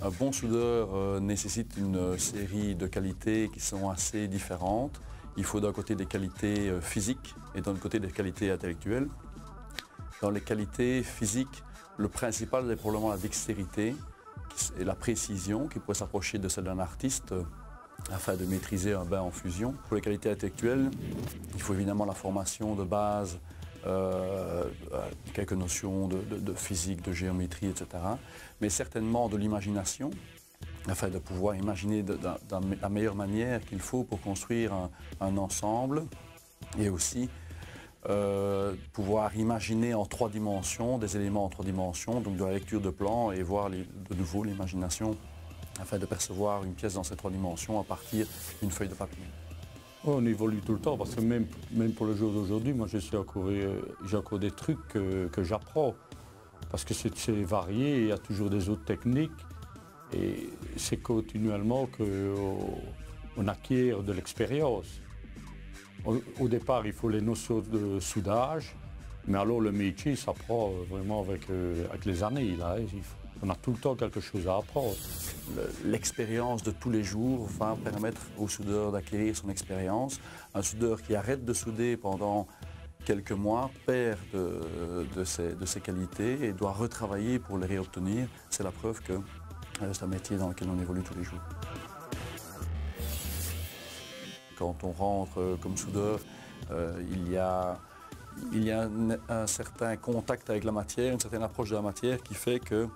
Un bon soudeur nécessite une série de qualités qui sont assez différentes. Il faut d'un côté des qualités physiques et d'un côté des qualités intellectuelles. Dans les qualités physiques, le principal est probablement la dextérité et la précision qui pourrait s'approcher de celle d'un artiste afin de maîtriser un bain en fusion. Pour les qualités intellectuelles, il faut évidemment la formation de base, quelques notions de physique, de géométrie, etc. Mais certainement de l'imagination, afin de pouvoir imaginer de la meilleure manière qu'il faut pour construire un ensemble et aussi pouvoir imaginer en 3 dimensions, des éléments en 3 dimensions, donc de la lecture de plans et voir de nouveau l'imagination afin de percevoir une pièce dans ces 3 dimensions à partir d'une feuille de papier. On évolue tout le temps parce que même pour le jour d'aujourd'hui, moi j'ai encore des trucs que j'apprends parce que c'est varié, il y a toujours des autres techniques et c'est continuellement qu'on acquiert de l'expérience. Au départ, il faut les notions de soudage, mais alors le métier s'apprend vraiment avec les années. Là, on a tout le temps quelque chose à apprendre. L'expérience de tous les jours va permettre au soudeur d'acquérir son expérience. Un soudeur qui arrête de souder pendant quelques mois perd de ses qualités et doit retravailler pour les réobtenir. C'est la preuve que c'est un métier dans lequel on évolue tous les jours. Quand on rentre comme soudeur, il y a un certain contact avec la matière, une certaine approche de la matière qui fait que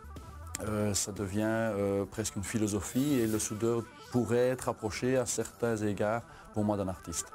ça devient presque une philosophie et le soudeur pourrait être approché à certains égards pour moi d'un artiste.